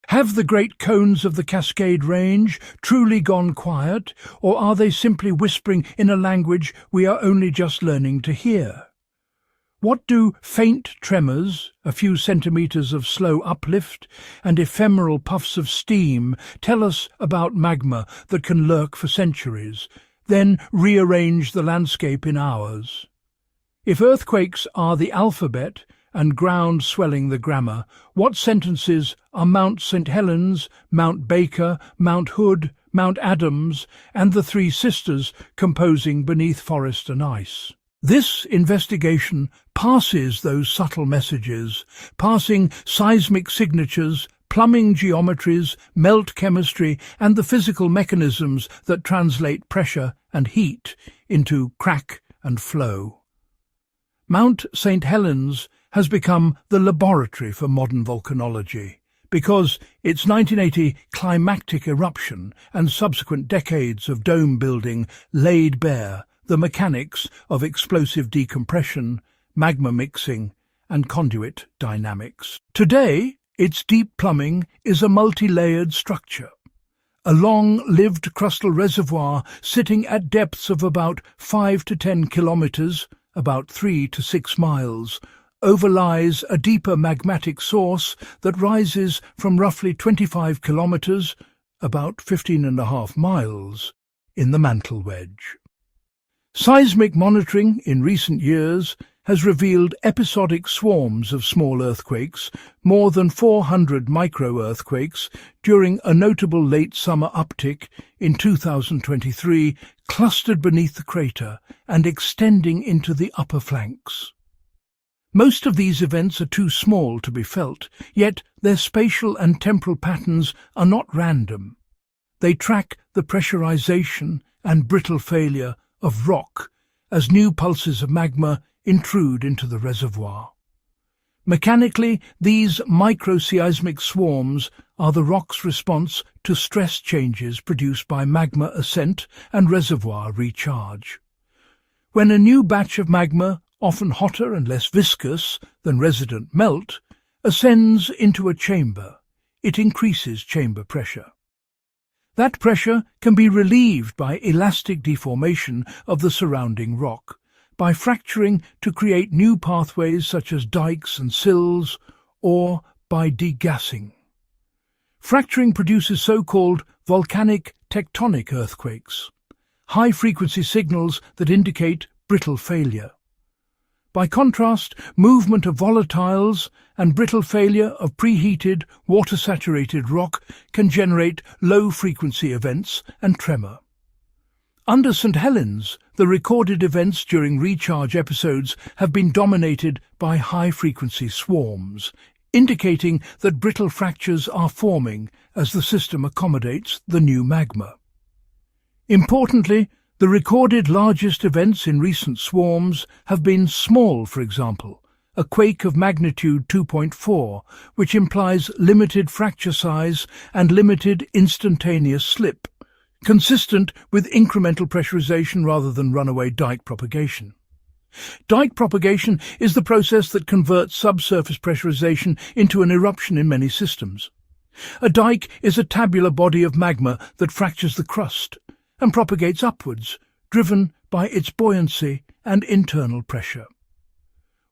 Have the great cones of the Cascade Range truly gone quiet, or are they simply whispering in a language we are only just learning to hear? What do faint tremors, a few centimeters of slow uplift, and ephemeral puffs of steam tell us about magma that can lurk for centuries, then rearrange the landscape in hours? If earthquakes are the alphabet and ground swelling the grammar, what sentences are Mount Saint Helens, Mount Baker, Mount Hood, Mount Adams, and the Three Sisters composing beneath forest and ice? This investigation passes those subtle messages, passing seismic signatures, plumbing geometries, melt chemistry, and the physical mechanisms that translate pressure and heat into crack and flow. Mount Saint Helens has become the laboratory for modern volcanology, because its 1980 climactic eruption and subsequent decades of dome building laid bare the mechanics of explosive decompression, magma mixing, and conduit dynamics. Today, its deep plumbing is a multi-layered structure. A long-lived crustal reservoir sitting at depths of about 5 to 10 kilometers, about 3 to 6 miles, overlies a deeper magmatic source that rises from roughly 25 kilometers, about 15.5 miles, in the mantle wedge. Seismic monitoring in recent years has revealed episodic swarms of small earthquakes, more than 400 micro-earthquakes, during a notable late summer uptick in 2023, clustered beneath the crater and extending into the upper flanks. Most of these events are too small to be felt, yet their spatial and temporal patterns are not random. They track the pressurization and brittle failure of rock as new pulses of magma intrude into the reservoir. Mechanically, these microseismic swarms are the rock's response to stress changes produced by magma ascent and reservoir recharge. When a new batch of magma, often hotter and less viscous than resident melt, ascends into a chamber, it increases chamber pressure. That pressure can be relieved by elastic deformation of the surrounding rock, by fracturing to create new pathways such as dikes and sills, or by degassing. Fracturing produces so-called volcanic tectonic earthquakes, high-frequency signals that indicate brittle failure. By contrast, movement of volatiles and brittle failure of preheated, water-saturated rock can generate low-frequency events and tremor. Under St. Helens, the recorded events during recharge episodes have been dominated by high-frequency swarms, indicating that brittle fractures are forming as the system accommodates the new magma. Importantly, the recorded largest events in recent swarms have been small, for example, a quake of magnitude 2.4, which implies limited fracture size and limited instantaneous slip, consistent with incremental pressurization rather than runaway dike propagation. Dike propagation is the process that converts subsurface pressurization into an eruption in many systems. A dike is a tabular body of magma that fractures the crust and propagates upwards, driven by its buoyancy and internal pressure.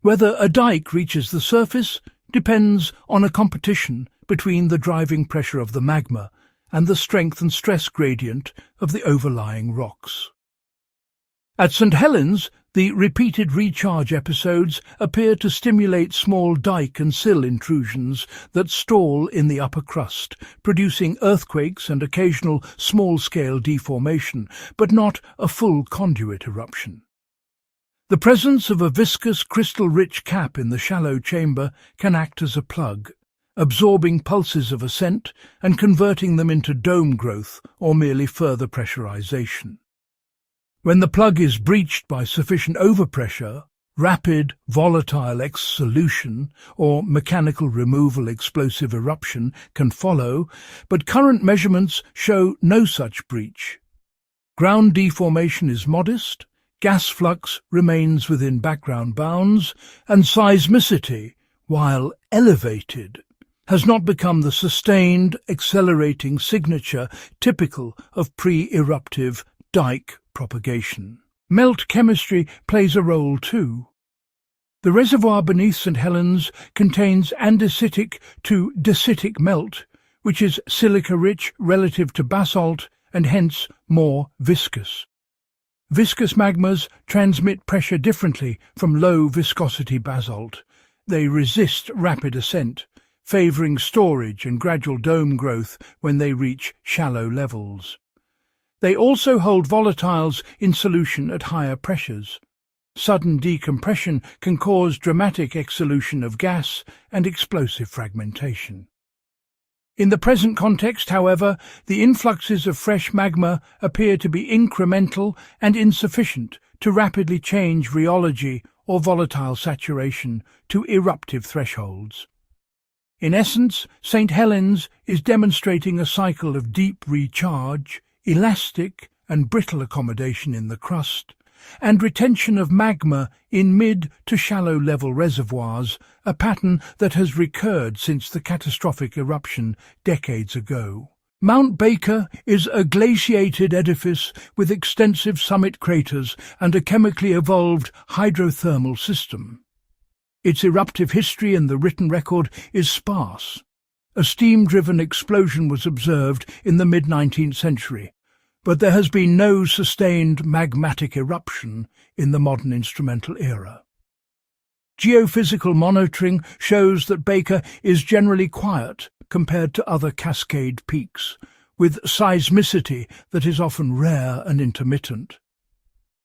Whether a dike reaches the surface depends on a competition between the driving pressure of the magma and the strength and stress gradient of the overlying rocks. At St. Helens, the repeated recharge episodes appear to stimulate small dike and sill intrusions that stall in the upper crust, producing earthquakes and occasional small-scale deformation, but not a full conduit eruption. The presence of a viscous, crystal-rich cap in the shallow chamber can act as a plug, absorbing pulses of ascent and converting them into dome growth or merely further pressurization. When the plug is breached by sufficient overpressure, rapid volatile exsolution or mechanical removal explosive eruption can follow, but current measurements show no such breach. Ground deformation is modest, gas flux remains within background bounds, and seismicity, while elevated, has not become the sustained, accelerating signature typical of pre-eruptive dike propagation. Melt chemistry plays a role too. The reservoir beneath St Helens contains andesitic to dacitic melt, which is silica-rich relative to basalt and hence more viscous. Viscous magmas transmit pressure differently from low-viscosity basalt. They resist rapid ascent, favouring storage and gradual dome growth when they reach shallow levels. They also hold volatiles in solution at higher pressures. Sudden decompression can cause dramatic exsolution of gas and explosive fragmentation. In the present context, however, the influxes of fresh magma appear to be incremental and insufficient to rapidly change rheology or volatile saturation to eruptive thresholds. In essence, St Helens is demonstrating a cycle of deep recharge, elastic and brittle accommodation in the crust, and retention of magma in mid to shallow level reservoirs, a pattern that has recurred since the catastrophic eruption decades ago. Mount Baker is a glaciated edifice with extensive summit craters and a chemically evolved hydrothermal system. Its eruptive history in the written record is sparse. A steam-driven explosion was observed in the mid-19th century, but there has been no sustained magmatic eruption in the modern instrumental era. Geophysical monitoring shows that Baker is generally quiet compared to other Cascade peaks, with seismicity that is often rare and intermittent.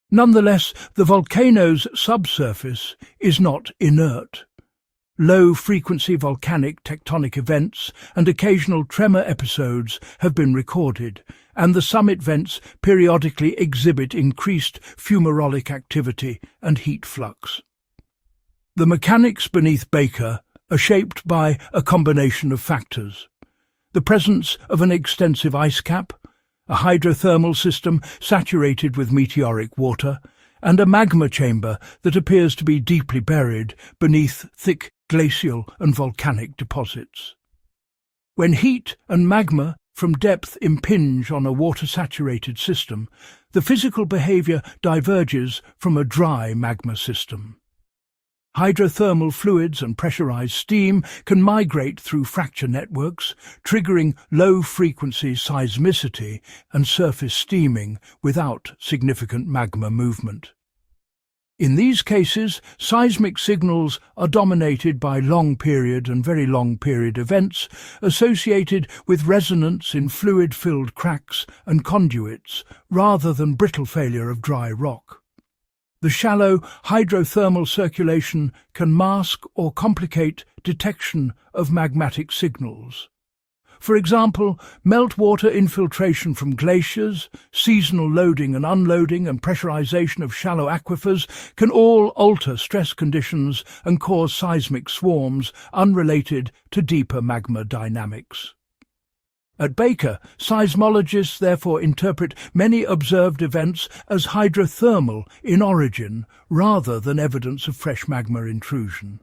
Nonetheless, the Volcanoes' subsurface is not inert. Low-frequency volcanic tectonic events and occasional tremor episodes have been recorded, and the summit vents periodically exhibit increased fumarolic activity and heat flux. The mechanics beneath Baker are shaped by a combination of factors: the presence of an extensive ice cap, a hydrothermal system saturated with meteoric water, and a magma chamber that appears to be deeply buried beneath thick glacial and volcanic deposits. When heat and magma from depth impinge on a water-saturated system, the physical behaviour diverges from a dry magma system. Hydrothermal fluids and pressurized steam can migrate through fracture networks, triggering low-frequency seismicity and surface steaming without significant magma movement. In these cases, seismic signals are dominated by long-period and very long-period events associated with resonance in fluid-filled cracks and conduits rather than brittle failure of dry rock. The shallow hydrothermal circulation can mask or complicate detection of magmatic signals. For example, meltwater infiltration from glaciers, seasonal loading and unloading and pressurization of shallow aquifers can all alter stress conditions and cause seismic swarms unrelated to deeper magma dynamics. At Baker, seismologists therefore interpret many observed events as hydrothermal in origin rather than evidence of fresh magma intrusion.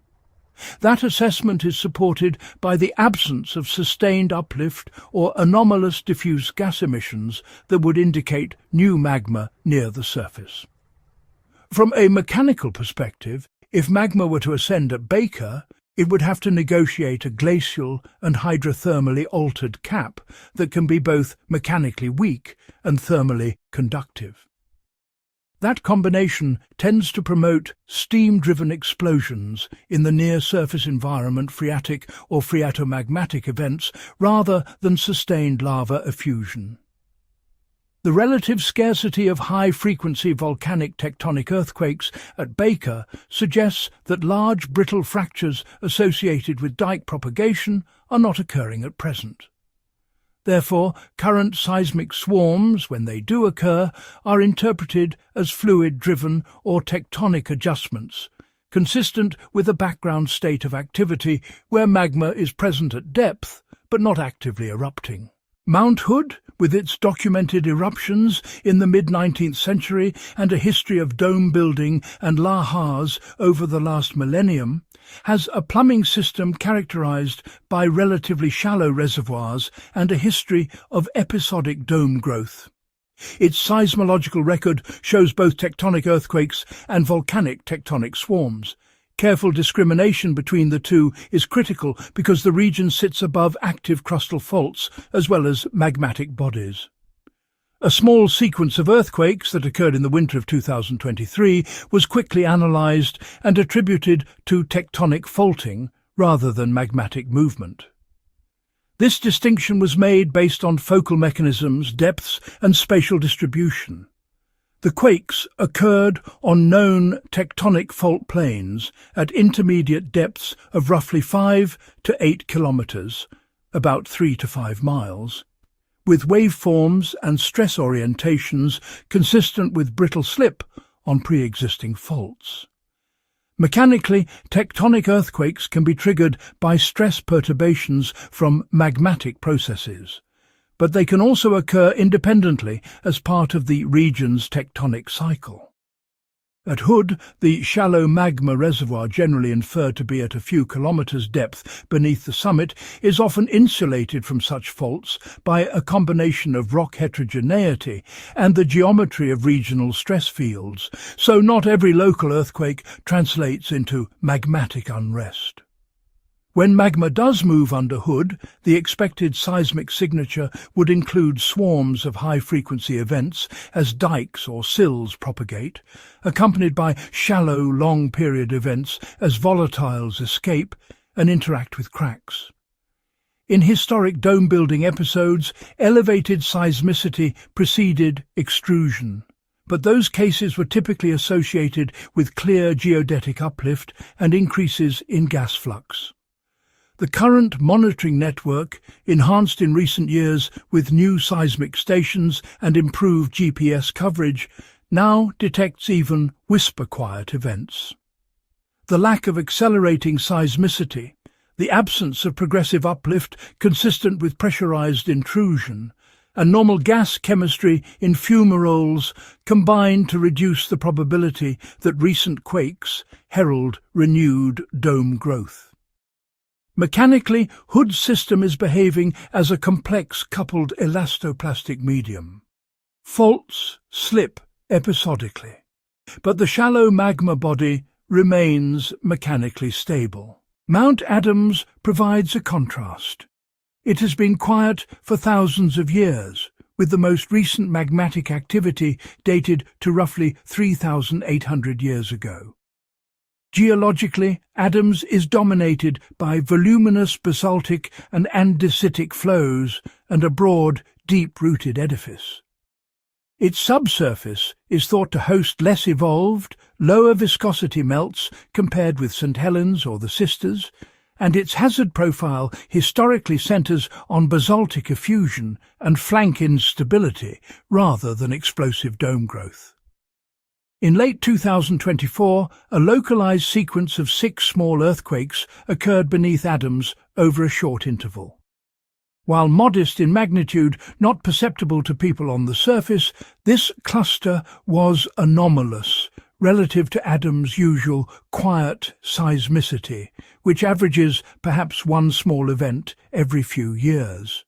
That assessment is supported by the absence of sustained uplift or anomalous diffuse gas emissions that would indicate new magma near the surface. From a mechanical perspective, if magma were to ascend at Baker, it would have to negotiate a glacial and hydrothermally altered cap that can be both mechanically weak and thermally conductive. That combination tends to promote steam-driven explosions in the near-surface environment phreatic or phreatomagmatic events rather than sustained lava effusion. The relative scarcity of high-frequency volcanic tectonic earthquakes at Baker suggests that large brittle fractures associated with dike propagation are not occurring at present. Therefore, current seismic swarms, when they do occur, are interpreted as fluid-driven or tectonic adjustments, consistent with a background state of activity where magma is present at depth but not actively erupting. Mount Hood, with its documented eruptions in the mid-19th century and a history of dome building and lahars over the last millennium, has a plumbing system characterized by relatively shallow reservoirs and a history of episodic dome growth. Its seismological record shows both tectonic earthquakes and volcanic tectonic swarms. Careful discrimination between the two is critical because the region sits above active crustal faults as well as magmatic bodies. A small sequence of earthquakes that occurred in the winter of 2023 was quickly analysed and attributed to tectonic faulting rather than magmatic movement. This distinction was made based on focal mechanisms, depths and spatial distribution. The quakes occurred on known tectonic fault planes at intermediate depths of roughly 5 to 8 kilometres, about 3 to 5 miles, with waveforms and stress orientations consistent with brittle slip on pre-existing faults. Mechanically, tectonic earthquakes can be triggered by stress perturbations from magmatic processes, but they can also occur independently as part of the region's tectonic cycle. At Hood, the shallow magma reservoir, generally inferred to be at a few kilometres depth beneath the summit, is often insulated from such faults by a combination of rock heterogeneity and the geometry of regional stress fields, so not every local earthquake translates into magmatic unrest. When magma does move under Hood, the expected seismic signature would include swarms of high-frequency events as dikes or sills propagate, accompanied by shallow, long-period events as volatiles escape and interact with cracks. In historic dome-building episodes, elevated seismicity preceded extrusion, but those cases were typically associated with clear geodetic uplift and increases in gas flux. The current monitoring network, enhanced in recent years with new seismic stations and improved GPS coverage, now detects even whisper-quiet events. The lack of accelerating seismicity, the absence of progressive uplift consistent with pressurized intrusion, and normal gas chemistry in fumaroles combine to reduce the probability that recent quakes herald renewed dome growth. Mechanically, Hood's system is behaving as a complex coupled elastoplastic medium. Faults slip episodically, but the shallow magma body remains mechanically stable. Mount Adams provides a contrast. It has been quiet for thousands of years, with the most recent magmatic activity dated to roughly 3,800 years ago. Geologically, Adams is dominated by voluminous basaltic and andesitic flows and a broad, deep-rooted edifice. Its subsurface is thought to host less evolved, lower viscosity melts compared with St Helens or the Sisters, and its hazard profile historically centres on basaltic effusion and flank instability rather than explosive dome growth. In late 2024, a localised sequence of 6 small earthquakes occurred beneath Adams over a short interval. While modest in magnitude, not perceptible to people on the surface, this cluster was anomalous relative to Adams' usual quiet seismicity, which averages perhaps one small event every few years.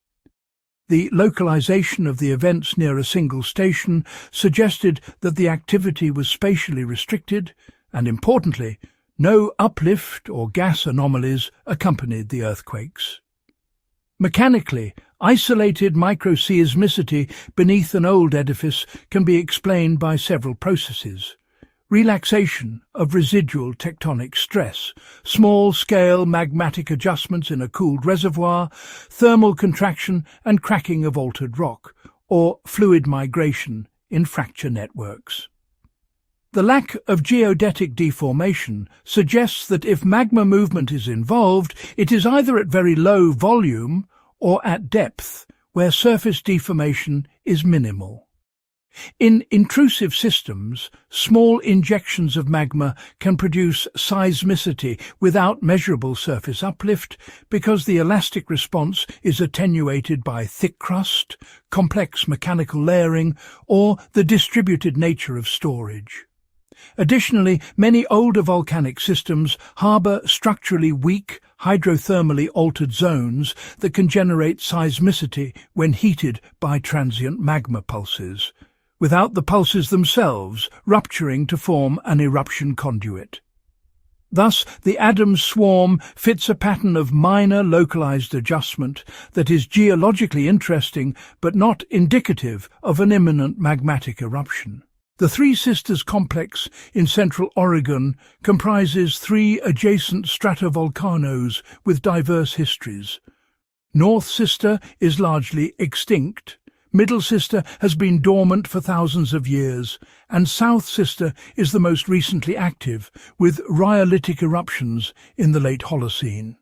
The localization of the events near a single station suggested that the activity was spatially restricted, and importantly, no uplift or gas anomalies accompanied the earthquakes. Mechanically, isolated microseismicity beneath an old edifice can be explained by several processes. Relaxation of residual tectonic stress, small-scale magmatic adjustments in a cooled reservoir, thermal contraction and cracking of altered rock, or fluid migration in fracture networks. The lack of geodetic deformation suggests that if magma movement is involved, it is either at very low volume or at depth, where surface deformation is minimal. In intrusive systems, small injections of magma can produce seismicity without measurable surface uplift because the elastic response is attenuated by thick crust, complex mechanical layering, or the distributed nature of storage. Additionally, many older volcanic systems harbour structurally weak, hydrothermally altered zones that can generate seismicity when heated by transient magma pulses, without the pulses themselves rupturing to form an eruption conduit. Thus, the Adams swarm fits a pattern of minor localized adjustment that is geologically interesting but not indicative of an imminent magmatic eruption. The Three Sisters complex in central Oregon comprises 3 adjacent stratovolcanoes with diverse histories. North Sister is largely extinct, Middle Sister has been dormant for thousands of years, and South Sister is the most recently active, with rhyolitic eruptions in the late Holocene.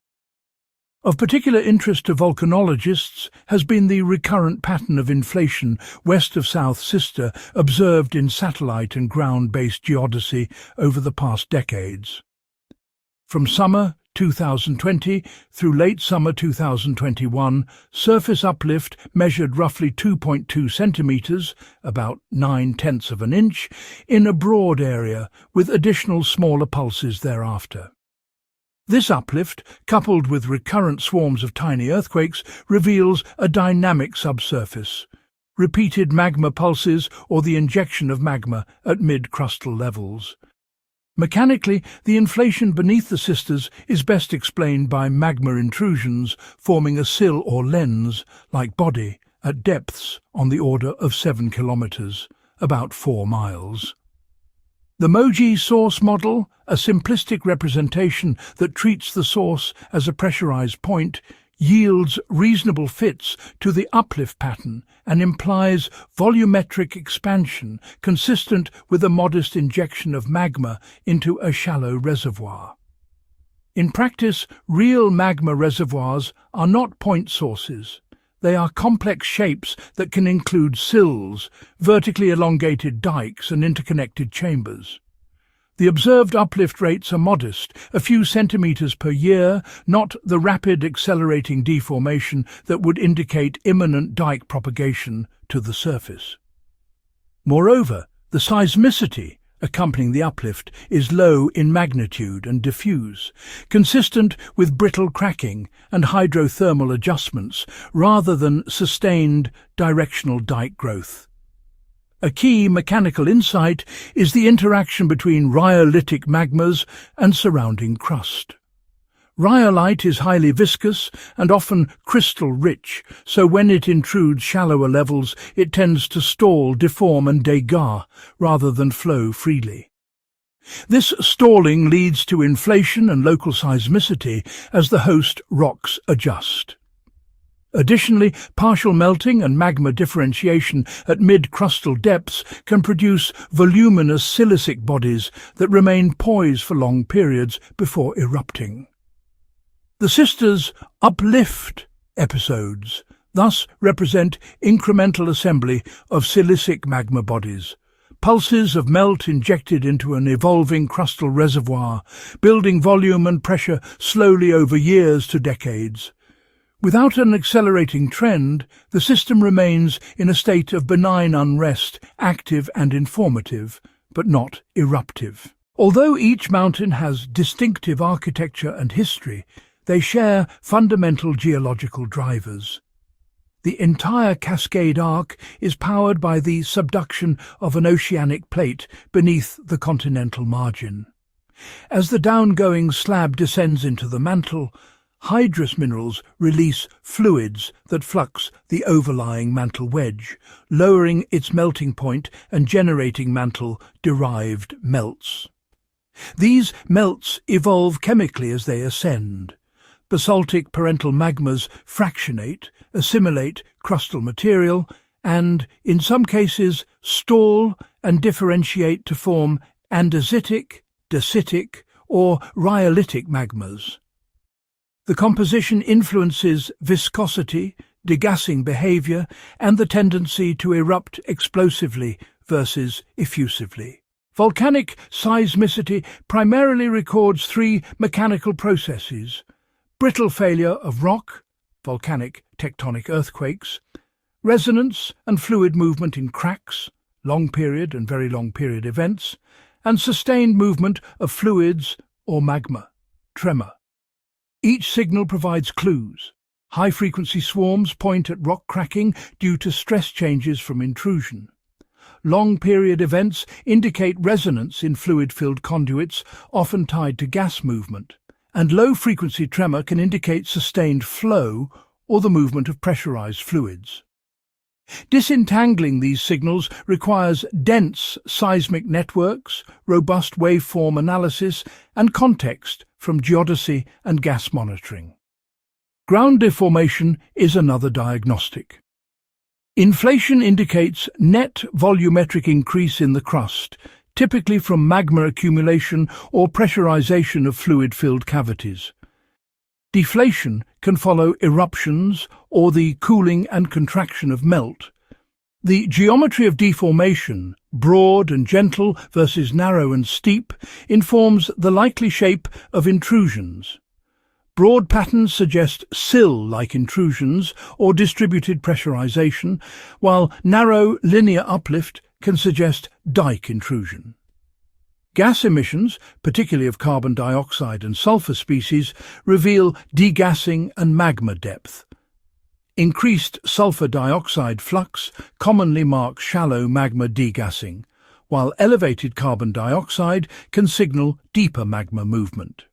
Of particular interest to volcanologists has been the recurrent pattern of inflation west of South Sister observed in satellite and ground-based geodesy over the past decades. From summer 2020 through late summer 2021, surface uplift measured roughly 2.2 centimetres, about 9/10 of an inch, in a broad area, with additional smaller pulses thereafter. This uplift, coupled with recurrent swarms of tiny earthquakes, reveals a dynamic subsurface, repeated magma pulses or the injection of magma at mid-crustal levels. Mechanically, the inflation beneath the sisters is best explained by magma intrusions forming a sill or lens-like body at depths on the order of 7 kilometres, about 4 miles. The Moji source model, a simplistic representation that treats the source as a pressurized point, yields reasonable fits to the uplift pattern and implies volumetric expansion consistent with a modest injection of magma into a shallow reservoir. In practice, real magma reservoirs are not point sources. They are complex shapes that can include sills, vertically elongated dikes and interconnected chambers. The observed uplift rates are modest, a few centimetres per year, not the rapid accelerating deformation that would indicate imminent dike propagation to the surface. Moreover, the seismicity accompanying the uplift is low in magnitude and diffuse, consistent with brittle cracking and hydrothermal adjustments rather than sustained directional dike growth. A key mechanical insight is the interaction between rhyolitic magmas and surrounding crust. Rhyolite is highly viscous and often crystal-rich, so when it intrudes shallower levels it tends to stall, deform and dégage rather than flow freely. This stalling leads to inflation and local seismicity as the host rocks adjust. Additionally, partial melting and magma differentiation at mid-crustal depths can produce voluminous silicic bodies that remain poised for long periods before erupting. The sisters' uplift episodes thus represent incremental assembly of silicic magma bodies, pulses of melt injected into an evolving crustal reservoir, building volume and pressure slowly over years to decades. Without an accelerating trend, the system remains in a state of benign unrest, active and informative, but not eruptive. Although each mountain has distinctive architecture and history, they share fundamental geological drivers. The entire Cascade arc is powered by the subduction of an oceanic plate beneath the continental margin. As the downgoing slab descends into the mantle, hydrous minerals release fluids that flux the overlying mantle wedge, lowering its melting point and generating mantle-derived melts. These melts evolve chemically as they ascend. Basaltic parental magmas fractionate, assimilate crustal material, and, in some cases, stall and differentiate to form andesitic, dacitic, or rhyolitic magmas. The composition influences viscosity, degassing behaviour, and the tendency to erupt explosively versus effusively. Volcanic seismicity primarily records 3 mechanical processes: brittle failure of rock, volcanic tectonic earthquakes, resonance and fluid movement in cracks, long-period and very long-period events, and sustained movement of fluids or magma, tremor. Each signal provides clues. High-frequency swarms point at rock cracking due to stress changes from intrusion. Long-period events indicate resonance in fluid-filled conduits, often tied to gas movement. And low-frequency tremor can indicate sustained flow or the movement of pressurized fluids. Disentangling these signals requires dense seismic networks, robust waveform analysis, and context from geodesy and gas monitoring. Ground deformation is another diagnostic. Inflation indicates net volumetric increase in the crust, typically from magma accumulation or pressurization of fluid-filled cavities. Deflation can follow eruptions or the cooling and contraction of melt. The geometry of deformation, broad and gentle versus narrow and steep, informs the likely shape of intrusions. Broad patterns suggest sill-like intrusions or distributed pressurization, while narrow linear uplift can suggest dike intrusion. Gas emissions, particularly of carbon dioxide and sulfur species, reveal degassing and magma depth. Increased sulfur dioxide flux commonly marks shallow magma degassing, while elevated carbon dioxide can signal deeper magma movement.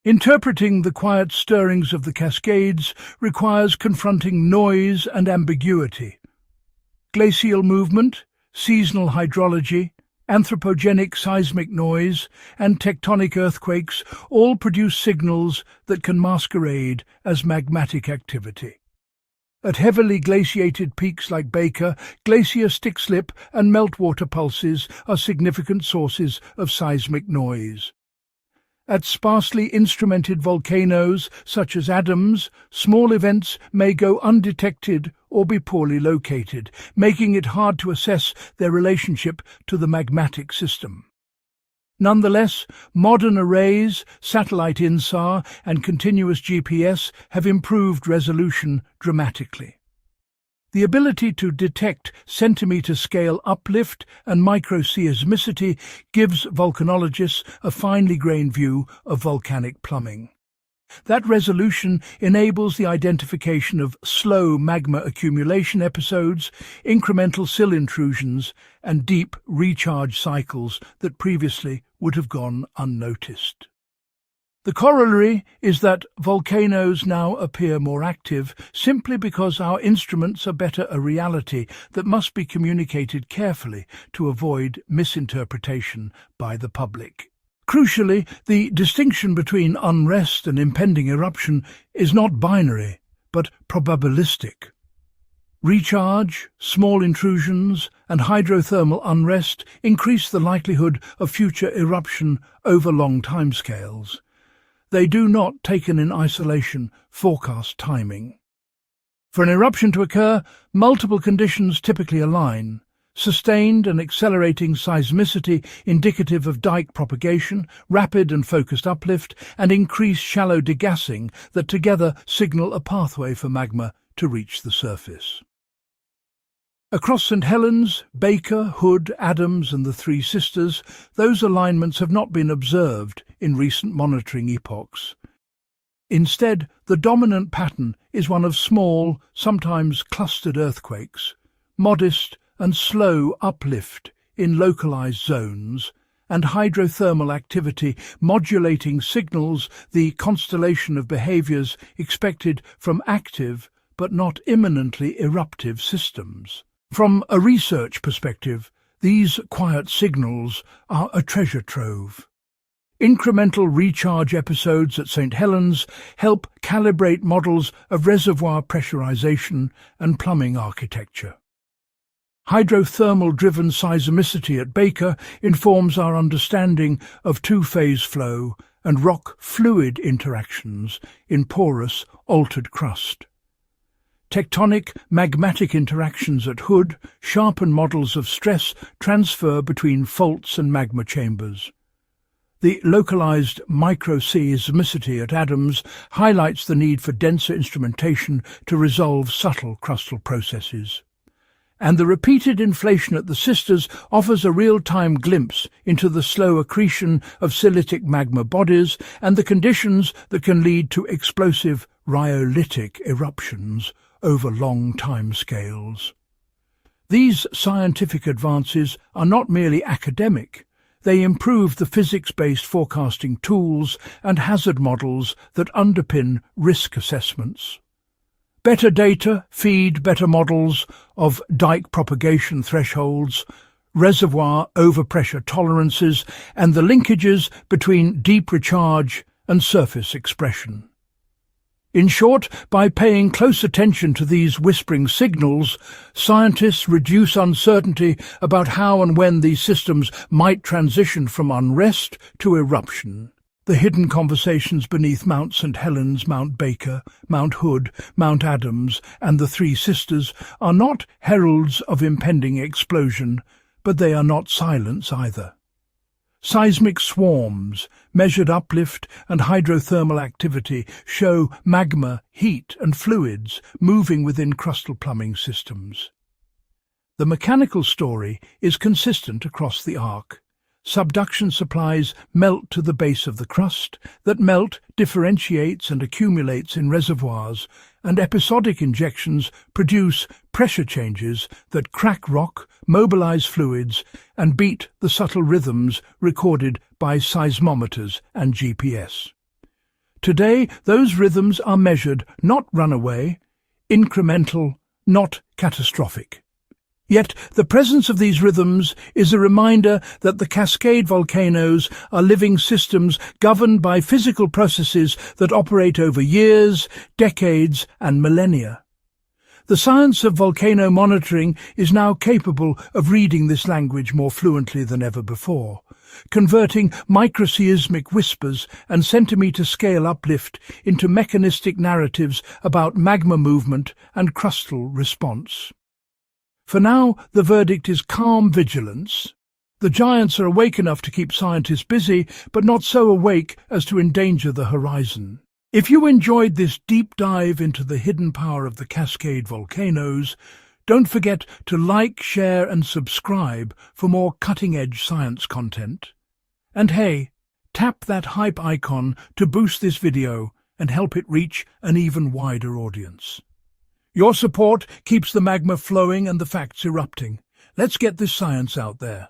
Interpreting the quiet stirrings of the Cascades requires confronting noise and ambiguity. Glacial movement, seasonal hydrology, anthropogenic seismic noise, and tectonic earthquakes all produce signals that can masquerade as magmatic activity. At heavily glaciated peaks like Baker, glacier stick-slip and meltwater pulses are significant sources of seismic noise. At sparsely instrumented volcanoes, such as Adams, small events may go undetected or be poorly located, making it hard to assess their relationship to the magmatic system. Nonetheless, modern arrays, satellite INSAR, and continuous GPS have improved resolution dramatically. The ability to detect centimetre-scale uplift and microseismicity gives volcanologists a finely grained view of volcanic plumbing. That resolution enables the identification of slow magma accumulation episodes, incremental sill intrusions, and deep recharge cycles that previously would have gone unnoticed. The corollary is that volcanoes now appear more active simply because our instruments are better a reality that must be communicated carefully to avoid misinterpretation by the public. Crucially, the distinction between unrest and impending eruption is not binary, but probabilistic. Recharge, small intrusions, and hydrothermal unrest increase the likelihood of future eruption over long timescales. They do not, taken in isolation, forecast timing. For an eruption to occur, multiple conditions typically align: sustained and accelerating seismicity indicative of dike propagation, rapid and focused uplift, and increased shallow degassing that together signal a pathway for magma to reach the surface. Across St Helens, Baker, Hood, Adams and the Three Sisters, those alignments have not been observed in recent monitoring epochs. Instead, the dominant pattern is one of small, sometimes clustered earthquakes, modest and slow uplift in localized zones, and hydrothermal activity modulating signals the constellation of behaviors expected from active but not imminently eruptive systems. From a research perspective, these quiet signals are a treasure trove. Incremental recharge episodes at St Helens help calibrate models of reservoir pressurization and plumbing architecture. Hydrothermal-driven seismicity at Baker informs our understanding of two-phase flow and rock-fluid interactions in porous, altered crust. Tectonic, magmatic interactions at Hood sharpen models of stress transfer between faults and magma chambers. The localized microseismicity at Adams highlights the need for denser instrumentation to resolve subtle crustal processes. And the repeated inflation at the sisters offers a real-time glimpse into the slow accretion of silicic magma bodies and the conditions that can lead to explosive rhyolitic eruptions over long time scales. These scientific advances are not merely academic. They improve the physics-based forecasting tools and hazard models that underpin risk assessments. Better data feed better models of dike propagation thresholds, reservoir overpressure tolerances, and the linkages between deep recharge and surface expression. In short, by paying close attention to these whispering signals, scientists reduce uncertainty about how and when these systems might transition from unrest to eruption. The hidden conversations beneath Mount Saint Helens, Mount Baker, Mount Hood, Mount Adams, and the Three Sisters are not heralds of impending explosion, but they are not silence either. Seismic swarms, measured uplift and hydrothermal activity show magma, heat and fluids moving within crustal plumbing systems. The mechanical story is consistent across the arc. Subduction supplies melt to the base of the crust, that melt differentiates and accumulates in reservoirs, and episodic injections produce pressure changes that crack rock, mobilize fluids, and beat the subtle rhythms recorded by seismometers and GPS. Today, those rhythms are measured, not runaway, incremental, not catastrophic. Yet the presence of these rhythms is a reminder that the Cascade volcanoes are living systems governed by physical processes that operate over years, decades, and millennia. The science of volcano monitoring is now capable of reading this language more fluently than ever before, converting microseismic whispers and centimetre-scale uplift into mechanistic narratives about magma movement and crustal response. For now, the verdict is calm vigilance. The giants are awake enough to keep scientists busy, but not so awake as to endanger the horizon. If you enjoyed this deep dive into the hidden power of the Cascade volcanoes, don't forget to like, share and subscribe for more cutting-edge science content. And hey, tap that hype icon to boost this video and help it reach an even wider audience. Your support keeps the magma flowing and the facts erupting. Let's get this science out there.